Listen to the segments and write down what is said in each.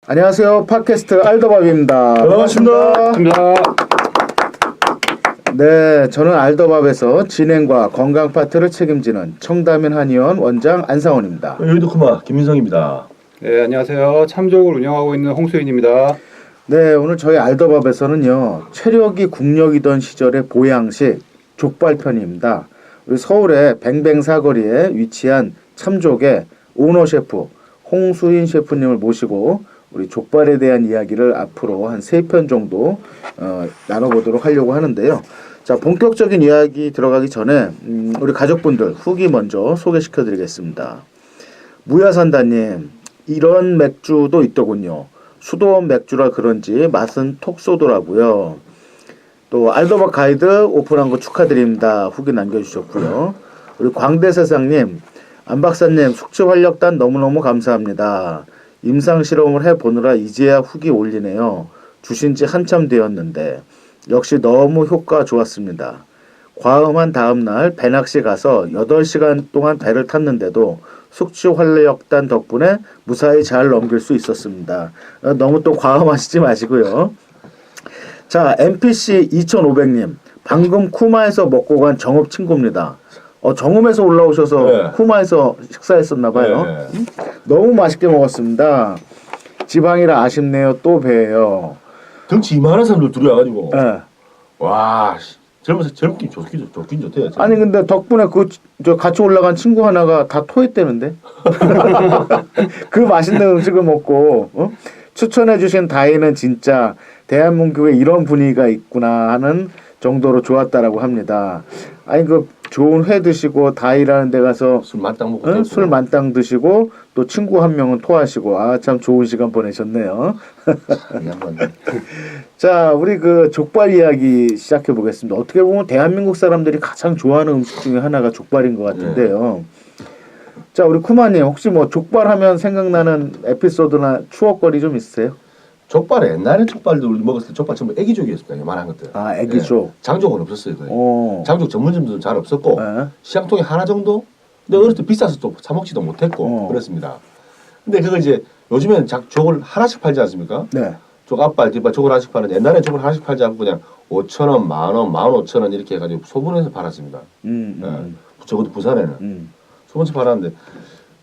안녕하세요. 팟캐스트 알더밥입니다. 반갑습니다. 네, 저는 알더밥에서 진행과 건강 파트를 책임지는 청담인 한의원 원장 안상원입니다. 여의도 크마 김민성입니다. 네, 안녕하세요. 참족을 운영하고 있는 홍수인입니다. 네, 오늘 저희 알더밥에서는요, 체력이 국력이던 시절의 보양식 족발편입니다. 우리 서울의 뱅뱅 사거리에 위치한 참족의 오너 셰프 홍수인 셰프님을 모시고 우리 족발에 대한 이야기를 앞으로 한 3편 정도 나눠보도록 하려고 하는데요. 자, 본격적인 이야기 들어가기 전에 우리 가족분들 후기 먼저 소개시켜드리겠습니다. 무야산다님, 이런 맥주도 있더군요. 수도원 맥주라 그런지 맛은 톡 쏘더라고요. 또 알더밥 가이드 오픈한 거 축하드립니다. 후기 남겨주셨고요. 우리 광대세상님, 안박사님 숙취 활력단 너무너무 감사합니다. 임상 실험을 해보느라 이제야 후기 올리네요. 주신 지 한참 되었는데 역시 너무 효과 좋았습니다. 과음한 다음날 배낚시 가서 8시간 동안 배를 탔는데도 숙취 활력단 덕분에 무사히 잘 넘길 수 있었습니다. 너무 또 과음하시지 마시고요. 자, NPC 2500님, 방금 쿠마에서 먹고 간 정읍 친구입니다. 정읍에서 올라오셔서 네. 쿠마에서 식사했었나 봐요. 네. 너무 맛있게 먹었습니다. 지방이라 아쉽네요. 또 뵈요. 덩치 이만한 사람들 둘이 와가지고 네. 와 젊긴 좋긴 좋대. 아니 근데 덕분에 저 같이 올라간 친구 하나가 다 토했대는데. 그 맛있는 음식을 먹고 추천해주신 다이는 진짜 대한민국에 이런 분위기가 있구나 하는 정도로 좋았다라고 합니다. 아니 그 좋은 회 드시고 다이라는 데 가서 술 만땅 먹고 술 만땅 드시고 또 친구 한 명은 토하시고 아 참 좋은 시간 보내셨네요. 자, 우리 그 족발 이야기 시작해 보겠습니다. 어떻게 보면 대한민국 사람들이 가장 좋아하는 음식 중에 하나가 족발인 것 같은데요. 자, 우리 쿠마님 혹시 뭐 족발하면 생각나는 에피소드나 추억거리 좀 있으세요? 족발에 옛날에 족발도 우리 먹었을 때 족발 전부 애기족이었습니다. 요만한 것들. 아, 애기족. 장족은 없었어요. 거의. 오. 장족 전문점도 잘 없었고 시장통에 하나 정도. 근데 어렸을 때 비싸서 또 사 먹지도 못했고 그랬습니다. 근데 그거 이제 요즘에는 족을 하나씩 팔지 않습니까? 네. 족 앞발, 뒷발 족을 하나씩 파는데 옛날에 족을 하나씩 팔지 않고 그냥 5,000원, 10,000원, 15,000원 이렇게 해가지고 소분해서 팔았습니다. 적어도 부산에는 소분해서 팔았는데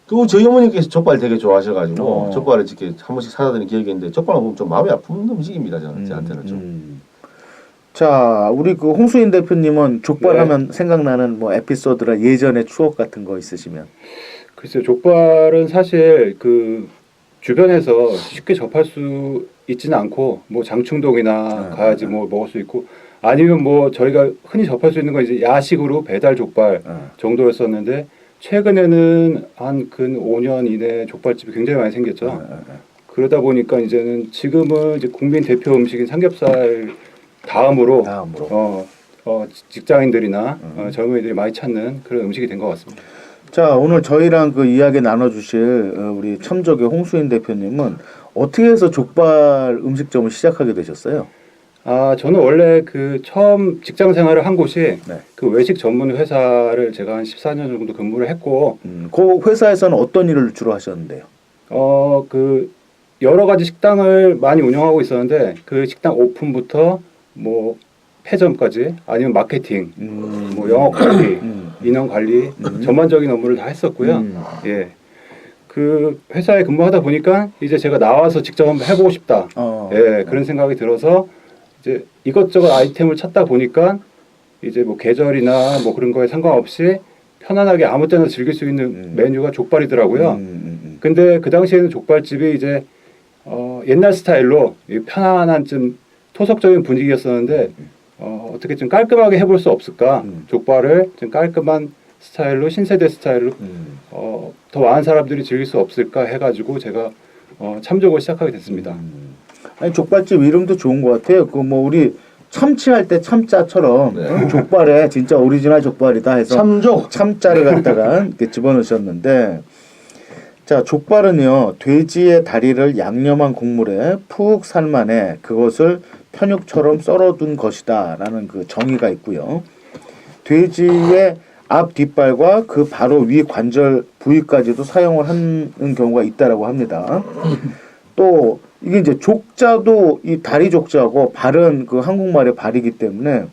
그 저희 어머니께서 족발 되게 좋아하셔가지고 족발을 이렇게 한 번씩 사다 드린 기억이 있는데 족발 먹으면 좀 마음이 아픈 음식입니다. 저한테는 좀. 자, 우리 그 홍수인 대표님은 족발하면 생각나는 뭐 에피소드나 예전의 추억 같은 거 있으시면? 글쎄요, 족발은 사실 그 주변에서 쉽게 접할 수 있지는 않고 뭐 장충동이나 가야지 뭐 먹을 수 있고 아니면 뭐 저희가 흔히 접할 수 있는 건 이제 야식으로 배달 족발 정도였었는데 최근에는 한 근 5년 이내 족발집이 굉장히 많이 생겼죠. 그러다 보니까 이제는 지금은 이제 국민 대표 음식인 삼겹살 다음으로 직장인들이나 젊은이들이 많이 찾는 그런 음식이 된 것 같습니다. 자, 오늘 저희랑 그 이야기 나눠주실 우리 참족의 홍수인 대표님은 어떻게 해서 족발 음식점을 시작하게 되셨어요? 아, 저는 원래 그 처음 직장 생활을 한 곳이 그 외식 전문 회사를 제가 한 14년 정도 근무를 했고 그 회사에서는 어떤 일을 주로 하셨는데요? 그 여러 가지 식당을 많이 운영하고 있었는데 그 식당 오픈부터 뭐 폐점까지 아니면 마케팅, 뭐 영업 관리, 인원 관리 전반적인 업무를 다 했었고요. 예. 그 회사에 근무하다 보니까 이제 제가 나와서 직접 한번 해보고 싶다. 예, 그런 생각이 들어서 이제 이것저것 아이템을 찾다 보니까 이제 뭐 계절이나 뭐 그런 거에 상관없이 편안하게 아무 때나 즐길 수 있는 메뉴가 족발이더라고요. 근데 그 당시에는 족발집이 이제 옛날 스타일로 편안한 좀 토속적인 분위기였었는데 어떻게 좀 깔끔하게 해볼 수 없을까? 족발을 좀 깔끔한 스타일로 신세대 스타일로 더 많은 사람들이 즐길 수 없을까 해가지고 제가 참족을 시작하게 됐습니다. 아니 족발집 이름도 좋은 것 같아요. 그 뭐 우리 참치할 때 참자처럼 족발에 진짜 오리지널 족발이다 해서 참족 참자를 갖다가 이렇게 집어넣으셨는데 자, 족발은요 돼지의 다리를 양념한 국물에 푹 삶아내 그것을 편육처럼 썰어둔 것이다 라는 그 정의가 있고요. 돼지의 앞 뒷발과 그 바로 위 관절 부위까지도 사용을 하는 경우가 있다라고 합니다. 또 이게 이제 족자도 이 다리 족자고 발은 그 한국말의 발이기 때문에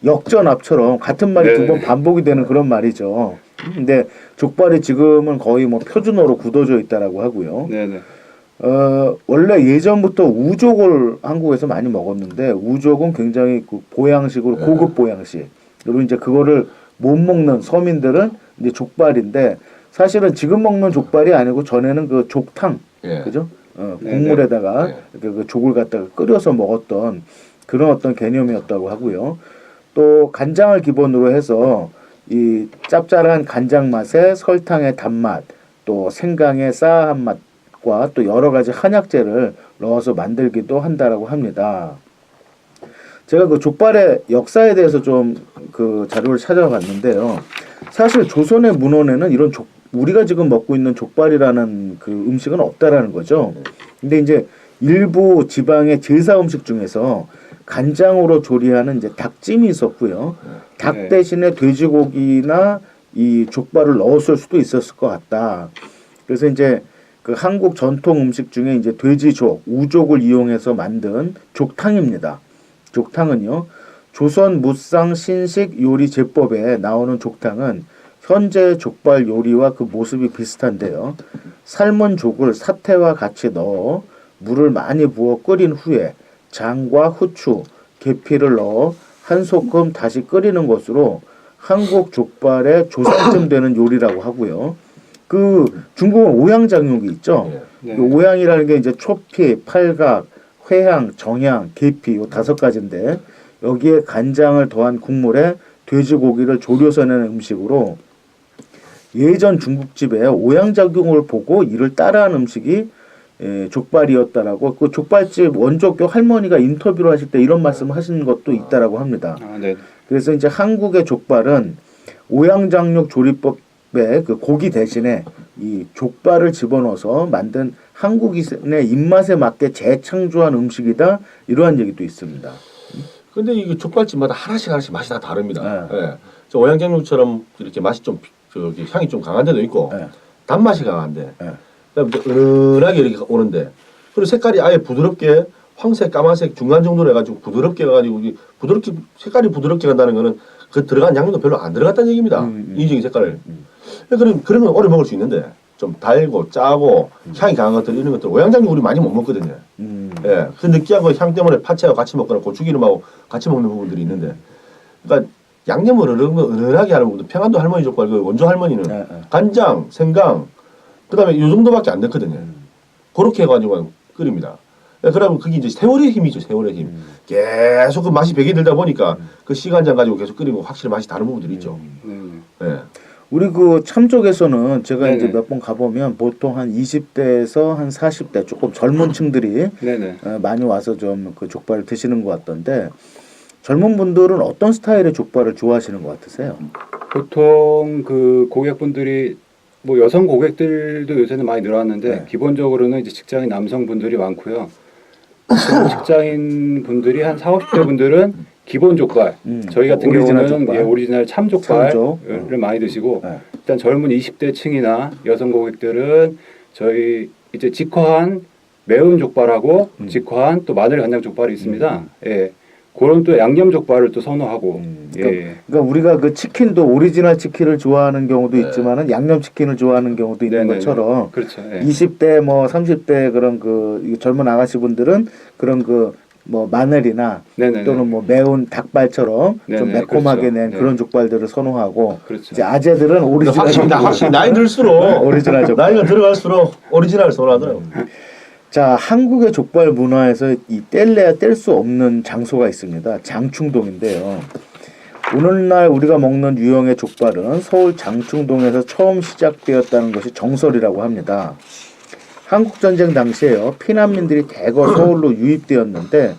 역전압처럼 같은 말이 두 번 반복이 되는 그런 말이죠. 근데 족발이 지금은 거의 뭐 표준어로 굳어져 있다라고 하고요. 네네. 원래 예전부터 우족을 한국에서 많이 먹었는데 우족은 굉장히 그 보양식으로 고급 보양식. 그리고 이제 그거를 못 먹는 서민들은 이제 족발인데 사실은 지금 먹는 족발이 아니고 전에는 그 족탕, 그죠? 국물에다가 그 족을 갖다가 끓여서 먹었던 그런 어떤 개념이었다고 하고요. 또 간장을 기본으로 해서 이 짭짤한 간장 맛에 설탕의 단맛, 또 생강의 싸한 맛과 또 여러 가지 한약재를 넣어서 만들기도 한다라고 합니다. 제가 그 족발의 역사에 대해서 좀 그 자료를 찾아봤는데요. 사실 조선의 문헌에는 이런 우리가 지금 먹고 있는 족발이라는 그 음식은 없다라는 거죠. 근데 이제 일부 지방의 제사 음식 중에서 간장으로 조리하는 이제 닭찜이 있었고요. 닭 대신에 돼지고기나 이 족발을 넣었을 수도 있었을 것 같다. 그래서 이제 그 한국 전통 음식 중에 이제 돼지족, 우족을 이용해서 만든 족탕입니다. 족탕은요. 조선 무상 신식 요리 제법에 나오는 족탕은 현재 족발 요리와 그 모습이 비슷한데요. 삶은 족을 사태와 같이 넣어 물을 많이 부어 끓인 후에 장과 후추, 계피를 넣어 한 소끔 다시 끓이는 것으로 한국 족발의 조상쯤 되는 요리라고 하고요. 그 중국은 오양장육이 있죠. 그 오양이라는 게 이제 초피, 팔각, 회향, 정향, 계피 요 5가지인데 여기에 간장을 더한 국물에 돼지고기를 졸여서 내는 음식으로 예전 중국집에 오양장육을 보고 이를 따라한 음식이 족발이었다라고 그 족발집 원조교 할머니가 인터뷰를 하실 때 이런 말씀을 하신 것도 있다라고 합니다. 그래서 이제 한국의 족발은 오양장육 조리법에 그 고기 대신에 이 족발을 집어넣어서 만든 한국인의 입맛에 맞게 재창조한 음식이다 이러한 얘기도 있습니다. 근데 이 족발집마다 하나씩 맛이 다 다릅니다. 저 오양장육처럼 이렇게 맛이 좀 저기 향이 좀 강한 데도 있고 단맛이 강한데 은은하게 이렇게 오는데 그리고 색깔이 아예 부드럽게 황색, 까만색 중간 정도로 해가지고 부드럽게 해가지고 부드럽게 색깔이 부드럽게 간다는 거는 그 들어간 양념도 별로 안 들어갔다는 얘기입니다. 인위적인 색깔을. 그런 건 오래 먹을 수 있는데 좀 달고 짜고 향이 강한 것들 이런 것들 오양장육 우리 많이 못 먹거든요. 예, 그 느끼한 거 향 때문에 파채하고 같이 먹거나 고추기름하고 같이 먹는 부분들이 있는데, 그러니까 양념을 은은하게 하는 부분도 평안도 할머니 족발 그 원조 할머니는 간장, 생강, 그다음에 이 정도밖에 안 넣거든요. 그렇게 해가지고 끓입니다. 그러면 그게 이제 세월의 힘이죠, 세월의 힘. 계속 그 맛이 배게 들다 보니까 그 시간장 가지고 계속 끓이고 확실히 맛이 다른 부분들이 있죠. 예. 우리 그 참쪽에서는 제가 이제 몇 번 가보면 보통 한 20대에서 한 40대 조금 젊은 층들이 많이 와서 좀 그 족발을 드시는 것 같던데 젊은 분들은 어떤 스타일의 족발을 좋아하시는 것 같으세요? 보통 그 고객분들이 뭐 여성 고객들도 요새는 많이 늘어났는데 기본적으로는 이제 직장인 남성분들이 많고요. 직장인 분들이 한 40, 50대 분들은 기본 족발, 저희 같은 경우는 오리지널 참족발을 많이 드시고 일단 젊은 20대 층이나 여성 고객들은 저희 이제 직화한 매운 족발하고 직화한 또 마늘 간장 족발이 있습니다. 예. 그런 또 양념 족발을 또 선호하고. 그러니까 우리가 그 치킨도 오리지널 치킨을 좋아하는 경우도 있지만은 양념 치킨을 좋아하는 경우도 있는 것처럼 그렇죠. 20대 뭐 30대 그런 그 젊은 아가씨분들은 그런 그 뭐 마늘이나 또는 뭐 매운 닭발처럼 좀 매콤하게 낸 그런 족발들을 선호하고 이제 아재들은 오리지널 확실히 나이 들수록 오리지널 족발 나이가 들어갈수록 오리지널을 선호하더라고요. 자, 한국의 족발 문화에서 이 뗄래야 뗄 수 없는 장소가 있습니다. 장충동인데요. 오늘날 우리가 먹는 유형의 족발은 서울 장충동에서 처음 시작되었다는 것이 정설이라고 합니다. 한국전쟁 당시에요. 피난민들이 대거 서울로 유입되었는데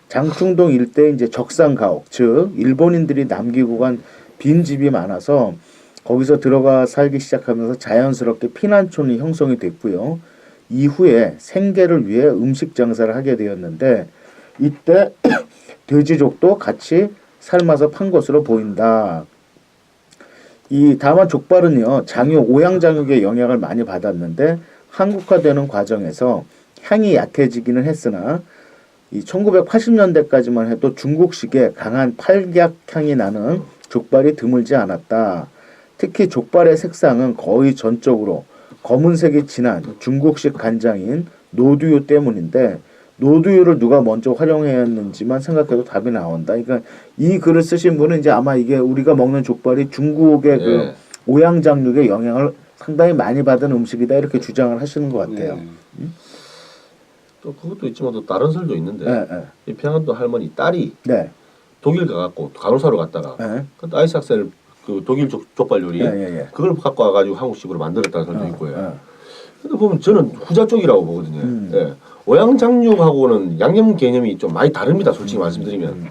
장충동 일대에 이제 적산가옥, 즉 일본인들이 남기고 간 빈집이 많아서 거기서 들어가 살기 시작하면서 자연스럽게 피난촌이 형성이 됐고요. 이후에 생계를 위해 음식 장사를 하게 되었는데 이때 돼지족도 같이 삶아서 판 것으로 보인다. 다만 족발은요. 장육, 오양장육의 영향을 많이 받았는데 한국화되는 과정에서 향이 약해지기는 했으나 이 1980년대까지만 해도 중국식의 강한 팔각 향이 나는 족발이 드물지 않았다. 특히 족발의 색상은 거의 전적으로 검은색이 진한 중국식 간장인 노두유 때문인데 노두유를 누가 먼저 활용했는지만 생각해도 답이 나온다. 그러니까 이 글을 쓰신 분은 이제 아마 이게 우리가 먹는 족발이 중국의 그 예. 오양장육의 영향을 상당히 많이 받은 음식이다 이렇게 주장을 하시는 것 같아요. 네. 또 그것도 있지만 또 다른 설도 있는데 네, 네. 이 평안도 할머니 딸이 네. 독일 가갖고 간호사로 갔다가 네. 그 아이스 학생을 그 독일 족발 요리 예. 그걸 갖고 와가지고 한국식으로 만들었다는 설도 있고요. 예. 근데 보면 저는 후자 쪽이라고 보거든요. 예. 오양장육하고는 양념 개념이 좀 많이 다릅니다. 솔직히 말씀드리면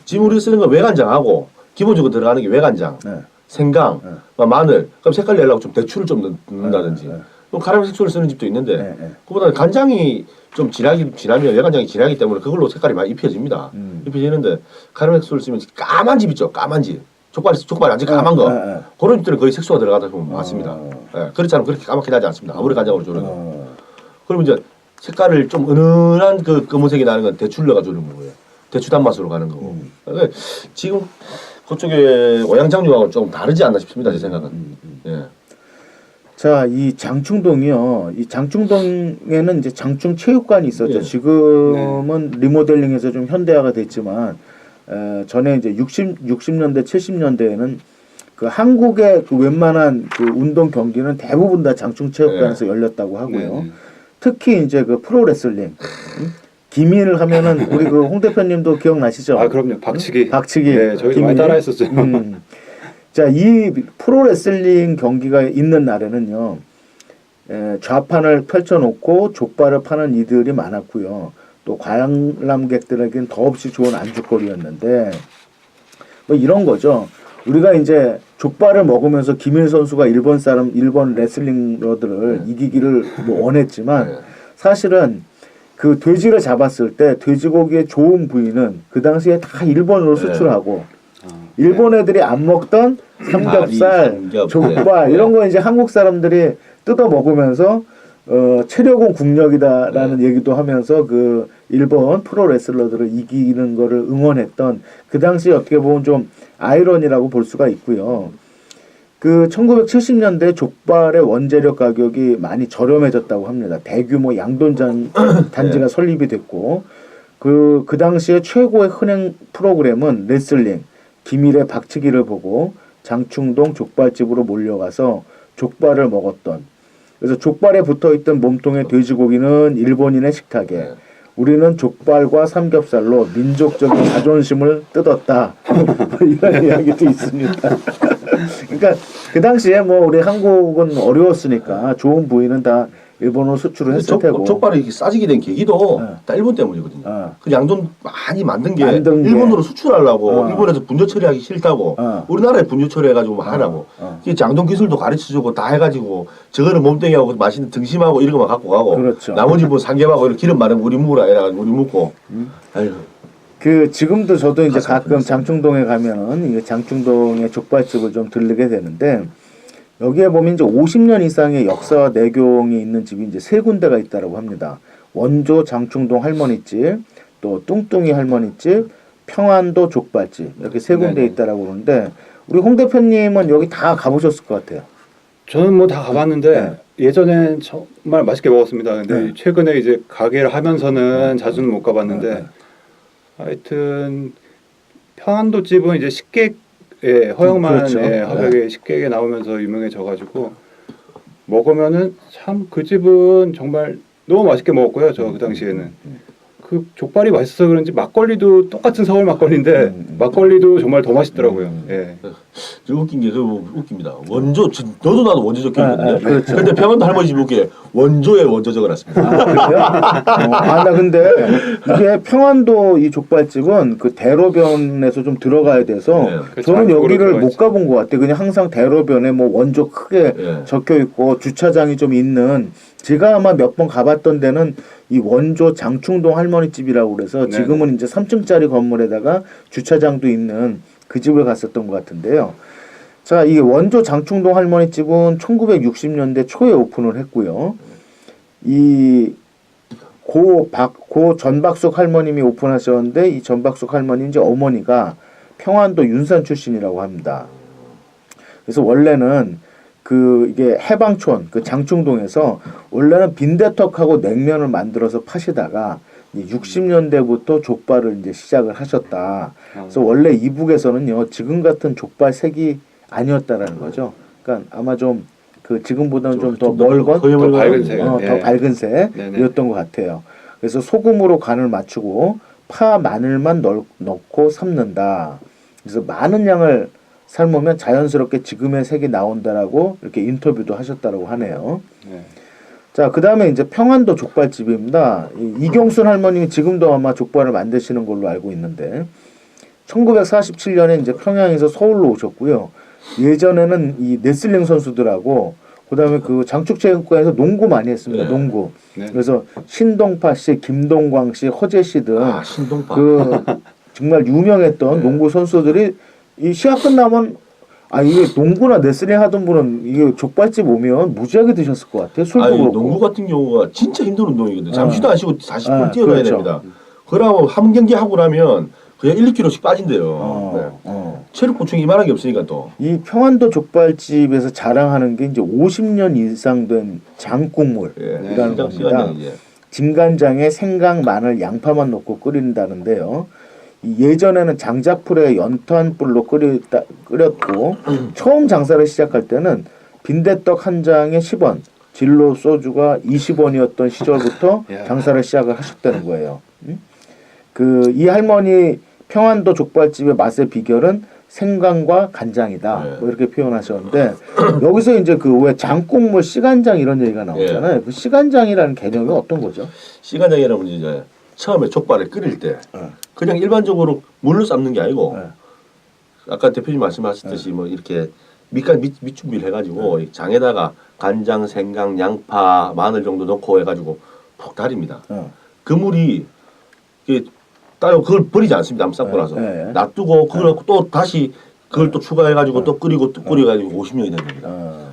지금 우리가 쓰는 건 외간장하고 기본적으로 들어가는 게 외간장, 네. 생강, 마늘. 그럼 색깔 내려고 좀 대추를 좀 넣는다든지. 네. 또 카라멜 색소를 쓰는 집도 있는데 네. 그보다는 간장이 좀 진하면 외간장이 진하기 때문에 그걸로 색깔이 많이 입혀집니다. 입혀지는데 카라멜 색소를 쓰면 까만 집 있죠. 까만 집. 족발이 완전 까만 거. 그런 집들은 거의 색소가 들어가다 보면 맞습니다. 예. 그렇지 않으면 그렇게 까맣게 나지 않습니다. 아무리 간장으로 조려도. 그러면 이제 색깔을 좀 은은한 그 검은색이 나는 건 대추를 넣어가지고 조리는 거예요. 대추 단맛으로 가는 거고. 그러니까 지금 그쪽에 오양장육하고 조금 다르지 않나 싶습니다. 제 생각은. 예. 자, 이 장충동이요. 이 장충동에는 이제 장충 체육관이 있었죠. 예. 지금은 리모델링해서 좀 현대화가 됐지만 전에 이제 60년대, 70년대에는 그 한국의 그 웬만한 그 운동 경기는 대부분 다 장충 체육관에서 열렸다고 하고요. 특히 이제 그 프로레슬링 기민을 하면은 우리 그 홍 대표님도 기억나시죠? 아 그럼요. 박치기. 박치기. 네, 저희도 많이 따라했었어요. 자, 이 프로레슬링 경기가 있는 날에는요. 좌판을 펼쳐놓고 족발을 파는 이들이 많았고요. 또 관람객들에겐 더없이 좋은 안주거리였는데 뭐 이런 거죠. 우리가 이제 족발을 먹으면서 김일 선수가 일본 레슬링러들을 이기기를 뭐 원했지만 사실은 그 돼지를 잡았을 때 돼지고기의 좋은 부위는 그 당시에 다 일본으로 수출하고 일본 애들이 안 먹던 삼겹살, 족발 이런 거 이제 한국 사람들이 뜯어 먹으면서 체력은 국력이다라는 얘기도 하면서 그 일본 프로 레슬러들을 이기는 거를 응원했던 그 당시 어떻게 보면 좀 아이러니라고 볼 수가 있고요. 그 1970년대 족발의 원재료 가격이 많이 저렴해졌다고 합니다. 대규모 양돈장 단지가 설립이 됐고 그 당시에 최고의 흔행 프로그램은 레슬링, 기밀의 박치기를 보고 장충동 족발집으로 몰려가서 족발을 먹었던 그래서 족발에 붙어있던 몸통의 돼지고기는 일본인의 식탁에 우리는 족발과 삼겹살로 민족적인 자존심을 뜯었다. 이런 이야기도 있습니다. 그러니까 그 당시에 뭐 우리 한국은 어려웠으니까 좋은 부위는 다 일본으로 수출을 했을 테고. 족발이 이렇게 싸지게 된 계기도 다 일본 때문이거든요. 그 양돈 많이 만든 게 일본으로 수출하려고 일본에서 분뇨 처리하기 싫다고 우리나라에 분뇨 처리해가지고 하라고 양돈 기술도 가르쳐주고 다 해가지고 저거는 몸뚱이하고 맛있는 등심하고 이런 거만 갖고 가고 그렇죠. 나머지 뭐 삼겹하고 기름 많은 우리 먹으라 해가지고 우리 먹고 아이고. 그 지금도 저도 이제 가끔 장충동에 가면은 이 장충동의 족발집을 좀 들르게 되는데 여기에 보면 이제 50년 이상의 역사와 내경이 있는 집이 이제 세 군데가 있다라고 합니다. 원조 장충동 할머니집, 또 뚱뚱이 할머니집, 평안도 족발집 이렇게 세 군데 있다라고 그러는데 우리 홍 대표님은 여기 다 가보셨을 것 같아요. 저는 뭐 다 가봤는데 예전엔 정말 맛있게 먹었습니다. 근데 최근에 이제 가게를 하면서는 자주는 못 가봤는데 하여튼 평안도 집은 이제 식객 허영만 그렇죠. 화백의 식객에 나오면서 유명해져가지고 먹으면은 참 그 집은 정말 너무 맛있게 먹었고요. 저 그 당시에는 그 족발이 맛있어서 그런지 막걸리도 똑같은 서울 막걸리인데 막걸리도 정말 더 맛있더라고요. 예. 웃긴 게 웃깁니다. 원조 너도 나도 원조 적혀있거든요. 그렇죠. 근데 평안도 할머니 집 웃기게 원조에 원조 적어놨습니다. 그래요? 나 근데 이게 평안도 이 족발집은 그 대로변에서 좀 들어가야 돼서 저는 여기를 못 가본 것 같아요. 그냥 항상 대로변에 뭐 원조 크게 적혀 있고 주차장이 좀 있는 제가 아마 몇 번 가봤던 데는 이 원조 장충동 할머니 집이라고 그래서 지금은 이제 3층짜리 건물에다가 주차장도 있는 그 집을 갔었던 것 같은데요. 자, 이 원조 장충동 할머니 집은 1960년대 초에 오픈을 했고요. 이 고 전박숙 할머님이 오픈하셨는데 이 전박숙 할머니 이제 어머니가 평안도 윤산 출신이라고 합니다. 그래서 원래는 그 이게 해방촌 그 장충동에서 원래는 빈대떡하고 냉면을 만들어서 파시다가 60년대부터 족발을 이제 시작을 하셨다. 그래서 원래 이북에서는요 지금 같은 족발 색이 아니었다라는 거죠. 그러니까 아마 좀 그 지금보다는 좀 더 멀건 더 밝은 색, 더 밝은 색이었던 것 같아요. 그래서 소금으로 간을 맞추고 파 마늘만 넣고 삶는다. 그래서 많은 양을 삶으면 자연스럽게 지금의 색이 나온다라고 이렇게 인터뷰도 하셨다라고 하네요. 네. 자, 그 다음에 이제 평안도 족발집입니다. 이경순 할머님이 지금도 아마 족발을 만드시는 걸로 알고 있는데 1947년에 이제 평양에서 서울로 오셨고요. 예전에는 이 레슬링 선수들하고 그다음에 그 장축체육관에서 농구 많이 했습니다. 네. 농구. 네. 그래서 신동파 씨, 김동광 씨, 허재 씨 등 신동파. 그 정말 유명했던 농구 선수들이 이 시합 끝나면 이게 농구나 레슬링 하던 분은 이게 족발집 오면 무지하게 드셨을 것 같아요. 술도 아니, 그렇고. 농구 같은 경우가 진짜 힘든 운동이거든요. 잠시도 안 쉬고 40분 뛰어가야 그렇죠. 됩니다. 그러면 한 경기 하고 나면 그냥 1, 2kg씩 빠진대요. 네. 체력 보충이 이만한 게 없으니까 또. 이 평안도 족발집에서 자랑하는 게 이제 50년 이상 된 장국물이라는 겁니다. 진간장에 생강, 마늘, 양파만 넣고 끓인다는데요. 예전에는 장작불에 연탄불로 끓였고 처음 장사를 시작할 때는 빈대떡 한 장에 10원, 진로 소주가 20원이었던 시절부터 장사를 시작을 하셨다는 거예요. 그 이 할머니 평안도 족발집의 맛의 비결은 생강과 간장이다. 뭐 이렇게 표현하셨는데 여기서 이제 그 왜 장국물, 씨간장 이런 얘기가 나오잖아요. 그 씨간장이라는 개념이 어떤 거죠? 씨간장이라면 이제 처음에 족발을 끓일 때 그냥 일반적으로 물로 삶는 게 아니고 아까 대표님 말씀하셨듯이 뭐 이렇게 밑 준비를 해가지고 장에다가 간장, 생강, 양파, 마늘 정도 넣고 해가지고 푹 달입니다. 그 물이 따로 그걸 버리지 않습니다. 한번 삶고 나서 놔두고 그걸 갖고 또 다시 그걸 또 추가해가지고 또 끓이고 또 끓여가지고 50년이 된 겁니다.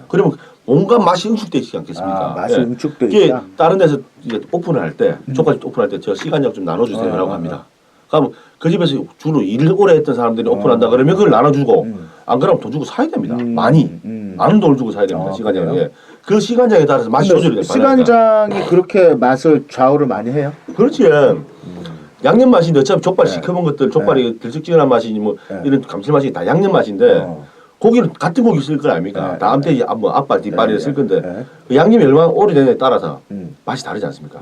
그러면 온갖 맛이 응축되어 있지 않겠습니까? 맛이 응축되어 있다. 다른 데서 이제 오픈을 할 때, 족발집 오픈할 때 저 시간장 좀 나눠주세요라고 합니다. 그러면 그 집에서 주로 일을 오래 했던 사람들이 오픈한다 그러면 그걸 나눠주고 안 그러면 돈 주고 사야 됩니다. 많이. 많은 돈을 주고 사야 됩니다. 시간장에. 그 시간장에 따라서 맛이 조절이 됩니다. 시간장이 그렇게 맛을 좌우를 많이 해요? 그렇지. 양념 맛인데 어차피 족발 시커먼 것들 족발이 들썩지근한 맛이 뭐 이런 감칠맛이 다 양념 맛인데 고기는 같은 고기 쓸 거 아닙니까? 다음 때 뭐 앞발 뒷발에 쓸 건데 그 양념이 얼마나 오래되냐에 따라서 맛이 다르지 않습니까?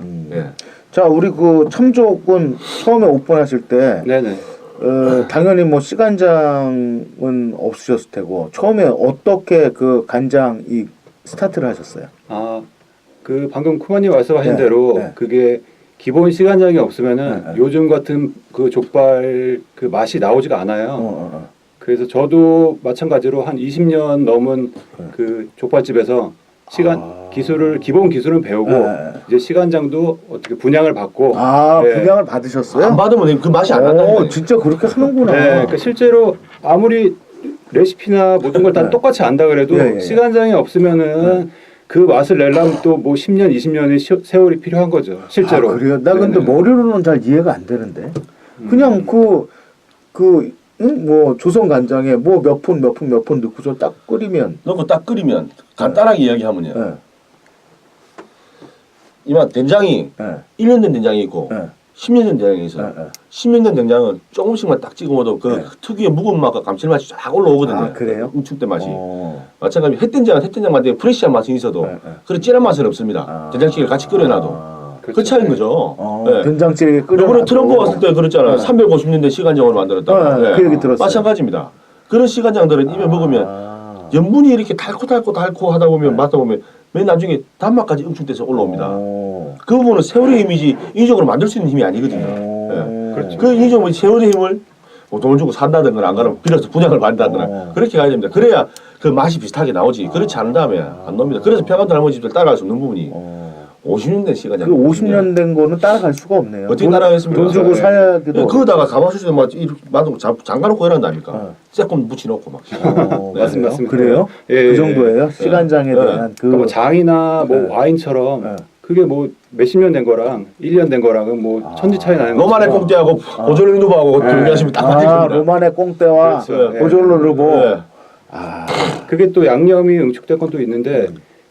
자, 우리 그 참족은 처음에 오픈하실 때 당연히 뭐 씨간장은 없으셨을 테고 처음에 어떻게 그 간장 이 스타트를 하셨어요? 그 방금 쿠마님 말씀하신 대로 그게 기본 시간장이 없으면은 요즘 같은 그 족발 그 맛이 나오지가 않아요. 그래서 저도 마찬가지로 한 20년 넘은 그 족발집에서 기본 기술은 배우고 이제 시간장도 어떻게 분양을 받고 분양을 받으셨어요? 안 받으면 그 맛이 안 난다. 진짜 그렇게 하는구나. 그러니까 실제로 아무리 레시피나 모든 걸 다 똑같이 안다 그래도 시간장이 없으면은 그 맛을 내려면 또 뭐 10년, 20년의 세월이 필요한 거죠. 실제로. 그래요? 나 근데 머리로는 잘 이해가 안 되는데. 그냥 뭐 조선 간장에 뭐 몇 푼 넣고서 딱 끓이면 넣고 딱 끓이면 간단하게 이야기하면요. 이만 된장이 1년 된 된장이 있고 10년 된 된장이 있어요. 10년 된 된장은 조금씩만 딱 찍어 먹어도 그 특유의 무거운 맛과 감칠맛이 쫙 올라오거든요. 그래요? 응축된 맛이. 마찬가지로 햇된장은 햇된장만의 프레시한 맛이 있어도 그런 진한 맛은 없습니다. 된장찌개를 같이 끓여놔도. 그 차이인 거죠. 된장찌개 끓여. 이번에 트럼프 왔을 때 그랬잖아요. 350년대 시간장으로 만들었다. 그 얘기 들었어요. 마찬가지입니다. 그런 시간장들은 입에 먹으면 염분이 이렇게 달고 하다 보면 맡다 보면 맨 나중에 단맛까지 응축돼서 올라옵니다. 그 부분은 세월의 힘이지 인위적으로 만들 수 있는 힘이 아니거든요. 그렇죠. 그 인위적으로 세월의 힘을 뭐 돈을 주고 산다든가 안 그러면 빌려서 분양을 받는다거나 그렇게 가야 됩니다. 그래야 그 맛이 비슷하게 나오지. 그렇지 않은 다음에 안 나옵니다. 그래서 평안도 할머니 집들 따라갈 수 없는 부분이 50년 된 시간이. 그 50년 된 거는 따라갈 수가 없네요. 어떻게 따라가겠습니까? 돈 주고 사야기도. 그러다가 가마솥에 막 장가놓고 이런다니까. 쬐끔 묻혀놓고 막. 맞습니다. 그래요? 그 정도예요? 시간장에 대한 뭐 장이나 뭐 와인처럼 그게 뭐 몇십 년 된 거랑 1년 된 거랑은 뭐 천지 차이 나는 거죠. 로마네 꽁대하고 보졸로 누브하고 준비하시면 딱 맞을 겁니다. 로마네 꽁대와 그렇죠. 보졸로 누브. 예. 그게 또 양념이 응축된 건 또 있는데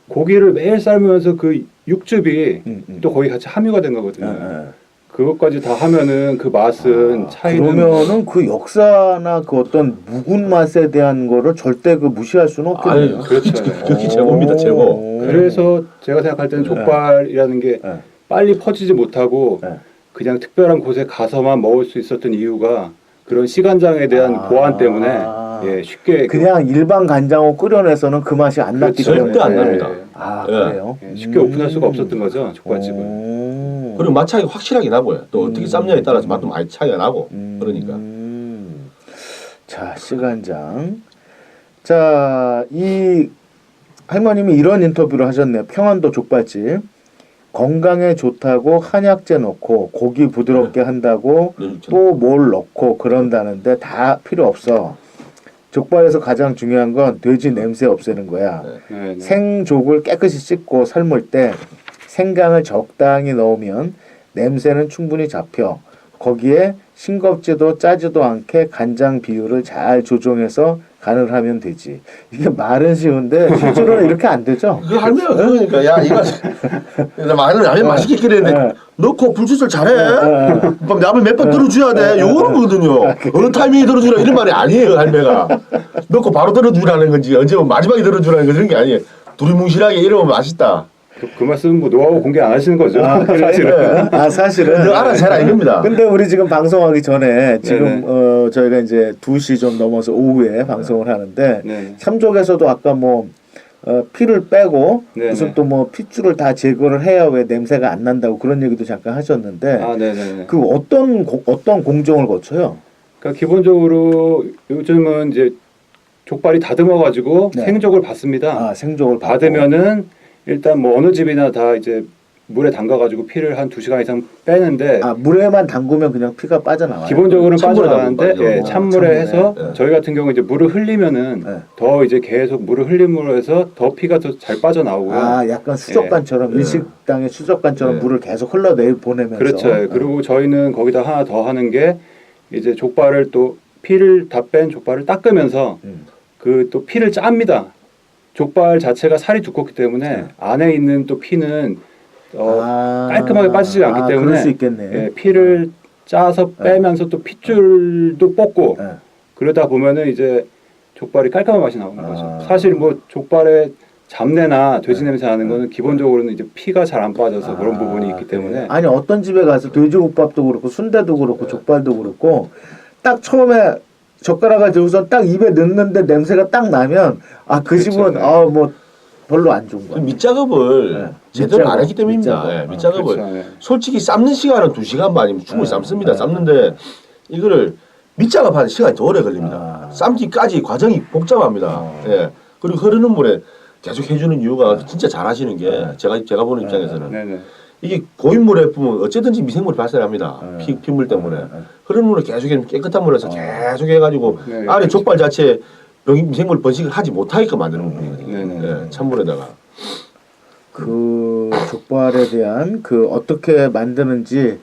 고기를 매일 삶으면서 그 육즙이 또 거의 같이 함유가 된 거거든요. 그것까지 다 하면은 그 맛은 차이는 그러면은 그 역사나 그 어떤 묵은 맛에 대한 거를 절대 그 무시할 수는 없겠네요. 아니, 그렇죠. 그게 최고입니다, 최고. 그래서 제가 생각할 때는 족발이라는 게 네. 빨리 퍼지지 못하고 네. 그냥 특별한 곳에 가서만 먹을 수 있었던 이유가 그런 시간장에 대한 보안 때문에 예, 쉽게 그냥 일반 간장으로 끓여내서는 그 맛이 안 났기 그렇죠. 때문에. 절대 안 납니다. 아 예. 그래요? 예, 쉽게 오픈할 수가 없었던 거죠 족발집은. 그리고 맛 차이가 확실하게 나고요. 또 어떻게 삶냐에 따라서 맛도 많이 차이가 나고 그러니까. 자 시간장. 자 이 할머님이 이런 인터뷰를 하셨네요. 평안도 족발집. 건강에 좋다고 한약재 넣고 고기 부드럽게 한다고 또 뭘 넣고 그런다는데 다 필요 없어. 족발에서 가장 중요한 건 돼지 냄새 없애는 거야. 네, 네. 생족을 깨끗이 씻고 삶을 때 생강을 적당히 넣으면 냄새는 충분히 잡혀. 거기에 싱겁지도 짜지도 않게 간장 비율을 잘 조정해서 간을 하면 되지. 이게 말은 쉬운데 실제로는 이렇게 안 되죠. 그 할매가 그러니까 야 이거 마늘 라면 맛있게 끓였는데 넣고 불조절 잘해. 막 라면 몇 번 들어줘야 돼. 요거는 거거든요. 어느 타이밍에 들어주라 이런 말이 아니에요 할매가. 넣고 바로 들어주라는 건지 언제 마지막에 들어주라는 건지 그런 게 아니에요. 두리뭉실하게 이러면 맛있다. 그 말씀은 뭐 노하우 공개 안 하시는 거죠. 사실은. 사실은. 너 알아서 해라 이겁니다. 근데 우리 지금 방송하기 전에 지금 저희가 이제 2시 좀 넘어서 오후에 방송을 하는데 네네. 참족에서도 아까 뭐 피를 빼고 네네. 무슨 또 뭐 핏줄을 다 제거를 해야 왜 냄새가 안 난다고 그런 얘기도 잠깐 하셨는데 아, 네네. 그 어떤 공정을 거쳐요? 그러니까 기본적으로 요즘은 이제 족발이 다듬어 가지고 네. 생족을 받습니다. 아 생족을 받고. 받으면은 일단 뭐 어느 집이나 다 이제 물에 담가 가지고 피를 한 2시간 이상 빼는데 물에만 담그면 그냥 피가 빠져나와요. 기본적으로는 찬물에 빠져나가는데 담그면 예, 빠져. 찬물에 찬물에. 해서 네. 저희 같은 경우 이제 물을 흘리면은 네. 더 이제 계속 물을 흘림으로 해서 더 피가 더 잘 빠져나오고요. 약간 수족관처럼 일식당의 수족관처럼 네. 물을 계속 흘러내 보내면서. 그렇죠. 예. 그리고 저희는 거기다 하나 더 하는 게 이제 족발을 또 피를 다 뺀 족발을 닦으면서 그 또 피를 짭니다. 족발 자체가 살이 두껍기 때문에 안에 있는 또 피는 깔끔하게 빠지지 않기 때문에 그럴 수 있겠네. 예, 피를 짜서 빼면서 또 핏줄도 뽑고 네. 그러다 보면은 이제 족발이 깔끔한 맛이 나오는 거죠. 아. 사실 뭐 족발에 잡내나 돼지 냄새 나는 거는 기본적으로는 이제 피가 잘 안 빠져서 그런 부분이 있기 때문에 아니 어떤 집에 가서 돼지국밥도 그렇고 순대도 그렇고 족발도 그렇고 딱 처음에 젓가락을 들고서 딱 입에 넣는데 냄새가 딱 나면 그 그렇죠. 집은 네. 뭐 별로 안 좋은 거야. 밑작업을 네. 제대로 안 밑작업, 했기 때문입니다. 밑작업. 예, 밑작업을 그렇죠. 네. 솔직히 삶는 시간은 2시간 반이면 충분히 삶습니다. 삶는데 이거를 밑작업하는 시간이 더 오래 걸립니다. 삶기까지 과정이 복잡합니다. 예. 그리고 흐르는 물에 계속 해주는 이유가 진짜 잘하시는 게 제가 보는 입장에서는 네네. 이게 고인 물에 보면 어쨌든지 미생물이 발생합니다. 핏물 때문에 흐르는 물에 계속 해주면 깨끗한 물에서 계속 해가지고 네, 안에 그렇죠. 족발 자체에 미생물 번식을 하지 못하게끔 만드는 부분이거든요. 네네. 예, 찬물에다가. 그 족발에 대한 그 어떻게 만드는지에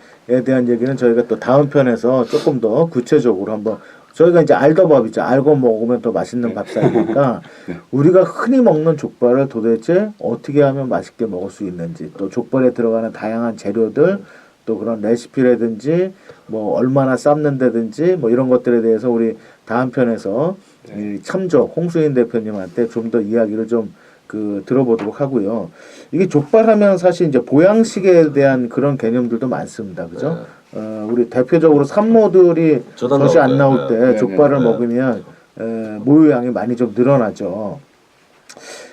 대한 얘기는 저희가 또 다음 편에서 조금 더 구체적으로 한번 저희가 이제 알더밥이죠. 알고 먹으면 더 맛있는 밥상이니까 우리가 흔히 먹는 족발을 도대체 어떻게 하면 맛있게 먹을 수 있는지 또 족발에 들어가는 다양한 재료들 또 그런 레시피라든지 뭐 얼마나 삶는다든지 뭐 이런 것들에 대해서 우리 다음 편에서 이 참조 홍수인 대표님한테 좀 더 이야기를 좀 들어보도록 하고요. 이게 족발하면 사실 이제 보양식에 대한 그런 개념들도 많습니다. 그죠? 우리 대표적으로 산모들이 젖이 안 나올 때 족발을 먹으면 모유양이 많이 좀 늘어나죠.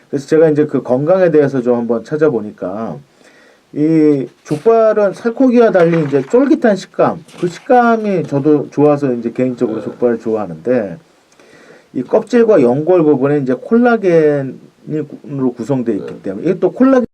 그래서 제가 이제 그 건강에 대해서 좀 한번 찾아보니까 이 족발은 살코기와 달리 이제 쫄깃한 식감, 그 식감이 저도 좋아서 이제 개인적으로 족발을 좋아하는데 이 껍질과 연골 부분에 이제 콜라겐으로 구성되어 있기 때문에 이게 또 콜라겐